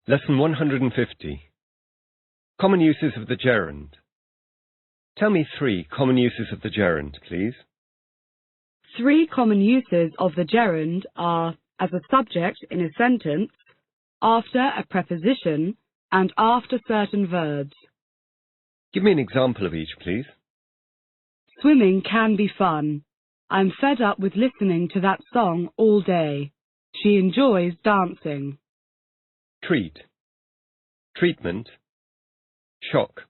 Lesson 150. Common uses of the gerund. Tell me 3 common uses of the gerund, please. 3 common uses of the gerund are as a subject in a sentence, after a preposition, and after certain verbs. Give me an example of each, please. Swimming can be fun. I'm fed up with listening to that song all day. She enjoys dancing. Treat. Treatment. Shock.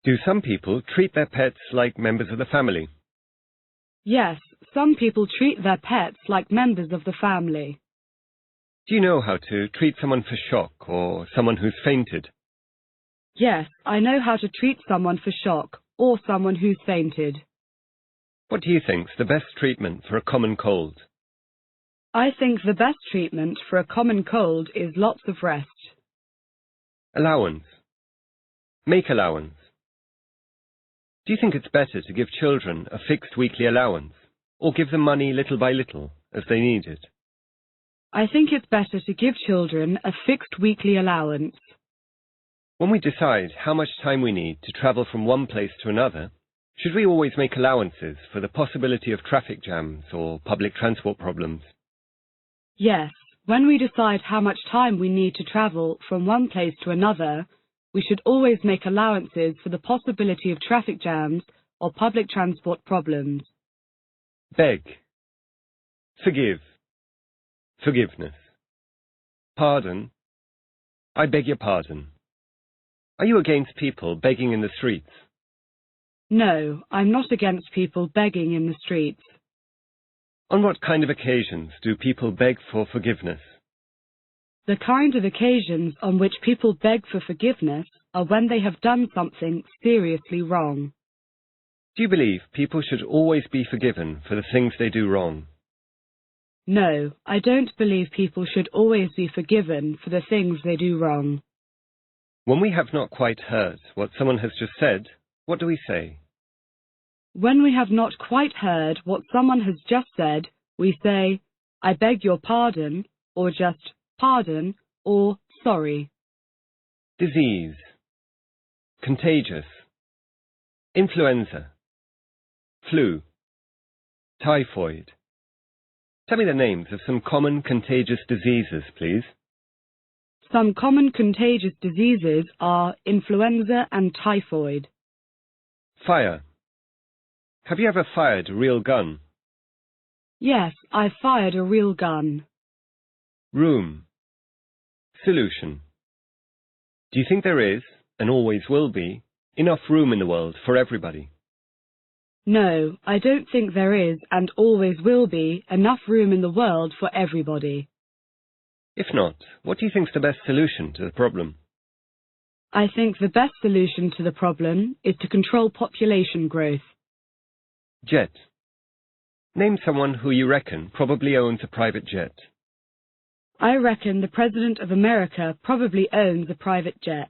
Do some people treat their pets like members of the family? Yes, some people treat their pets like members of the family. Do you know how to treat someone for shock or someone who's fainted? Yes, I know how to treat someone for shock or someone who's fainted. What do you think's the best treatment for a common cold? I think the best treatment for a common cold is lots of rest. Allowance. Make allowance. Do you think it's better to give children a fixed weekly allowance, or give them money little by little, as they need it? I think it's better to give children a fixed weekly allowance. When we decide how much time we need to travel from one place to another, should we always make allowances for the possibility of traffic jams or public transport problems? Yes, when we decide how much time we need to travel from one place to another, we should always make allowances for the possibility of traffic jams or public transport problems. Beg. Forgive. Forgiveness. Pardon. I beg your pardon. Are you against people begging in the streets? No, I'm not against people begging in the streets. On what kind of occasions do people beg for forgiveness? The kind of occasions on which people beg for forgiveness are when they have done something seriously wrong. Do you believe people should always be forgiven for the things they do wrong? No, I don't believe people should always be forgiven for the things they do wrong. When we have not quite heard what someone has just said, what do we say? When we have not quite heard what someone has just said, we say, I beg your pardon, or just pardon, or sorry. Disease. Contagious. Influenza. Flu. Typhoid. Tell me the names of some common contagious diseases, please. Some common contagious diseases are influenza and typhoid. Fire. Have you ever fired a real gun? Yes, I've fired a real gun. Room. Solution. Do you think there is, and always will be, enough room in the world for everybody? No, I don't think there is, and always will be, enough room in the world for everybody. If not, what do you think's the best solution to the problem? I think the best solution to the problem is to control population growth. Jet. Name someone who you reckon probably owns a private jet. I reckon the President of America probably owns a private jet.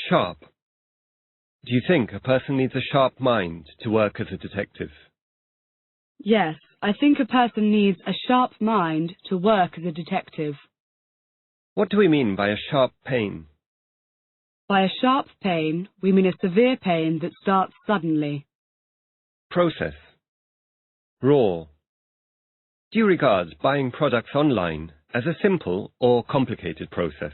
Sharp. Do you think a person needs a sharp mind to work as a detective? Yes, I think a person needs a sharp mind to work as a detective. What do we mean by a sharp pain? By a sharp pain, we mean a severe pain that starts suddenly. Process. Raw. Do you regard buying products online as a simple or complicated process?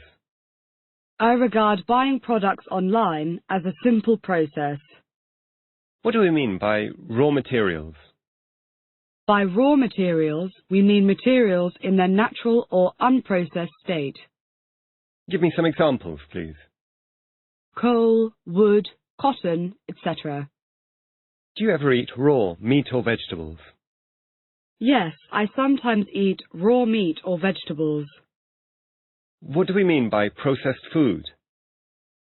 I regard buying products online as a simple process. What do we mean by raw materials? By raw materials, we mean materials in their natural or unprocessed state. Give me some examples, please. Coal, wood, cotton, etc. Do you ever eat raw meat or vegetables? Yes, I sometimes eat raw meat or vegetables. What do we mean by processed food?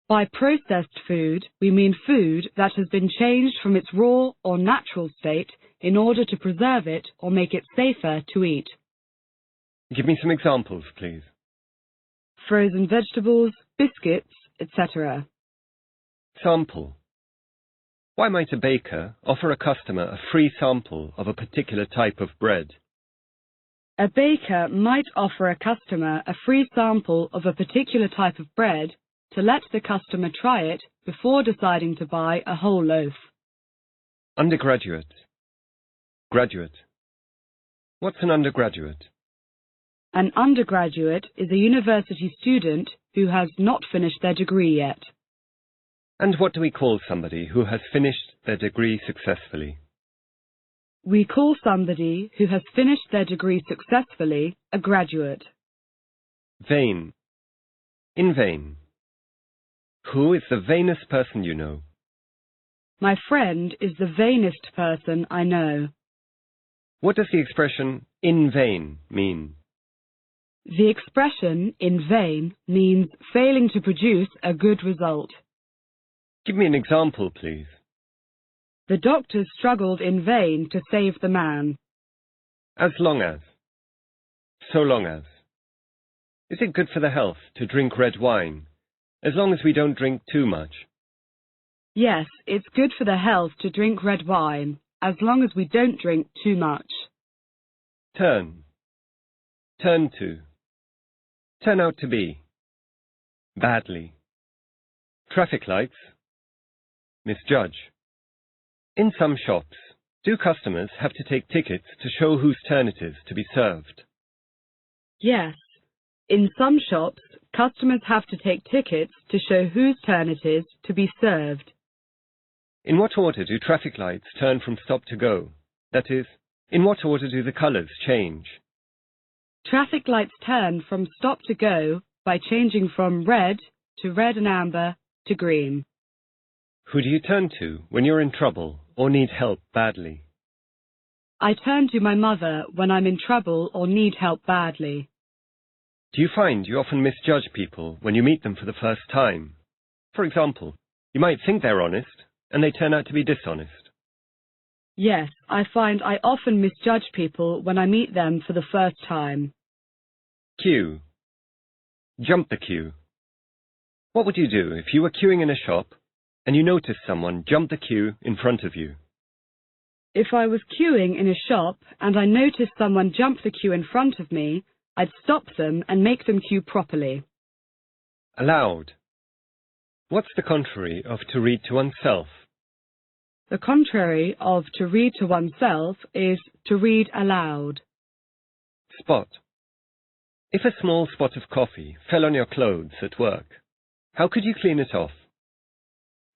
By processed food, we mean food that has been changed from its raw or natural state in order to preserve it or make it safer to eat. Give me some examples, please. Frozen vegetables, biscuits, etc. Sample. Why might a baker offer a customer a free sample of a particular type of bread? A baker might offer a customer a free sample of a particular type of bread to let the customer try it before deciding to buy a whole loaf. Undergraduate. Graduate. What's an undergraduate? An undergraduate is a university student who has not finished their degree yet. And what do we call somebody who has finished their degree successfully? We call somebody who has finished their degree successfully a graduate. Vain. In vain. Who is the vainest person you know? My friend is the vainest person I know. What does the expression in vain mean? The expression in vain means failing to produce a good result. Give me an example, please. The doctors struggled in vain to save the man. As long as. So long as. Is it good for the health to drink red wine, as long as we don't drink too much? Yes, it's good for the health to drink red wine, as long as we don't drink too much. Turn. Turn to. Turn out to be. Badly. Traffic lights. Misjudge. In some shops, do customers have to take tickets to show whose turn it is to be served? Yes. In some shops, customers have to take tickets to show whose turn it is to be served. In what order do traffic lights turn from stop to go? That is, in what order do the colours change? Traffic lights turn from stop to go by changing from red to red and amber to green. Who do you turn to when you're in trouble or need help badly? I turn to my mother when I'm in trouble or need help badly. Do you find you often misjudge people when you meet them for the first time? For example, you might think they're honest, and they turn out to be dishonest. Yes, I find I often misjudge people when I meet them for the first time. Queue. Jump the queue. What would you do if you were queuing in a shop and you noticed someone jump the queue in front of you? If I was queuing in a shop and I noticed someone jump the queue in front of me, I'd stop them and make them queue properly. Allowed. What's the contrary of to read to oneself? The contrary of to read to oneself is to read aloud. Spot. If a small spot of coffee fell on your clothes at work, how could you clean it off?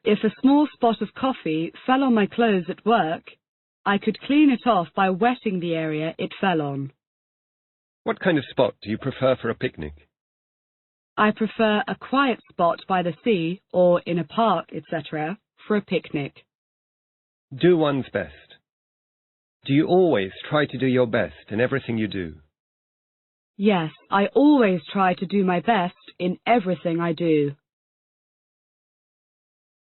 If a small spot of coffee fell on my clothes at work, I could clean it off by wetting the area it fell on. What kind of spot do you prefer for a picnic? I prefer a quiet spot by the sea or in a park, etc., for a picnic. Do one's best. Do you always try to do your best in everything you do? Yes, I always try to do my best in everything I do.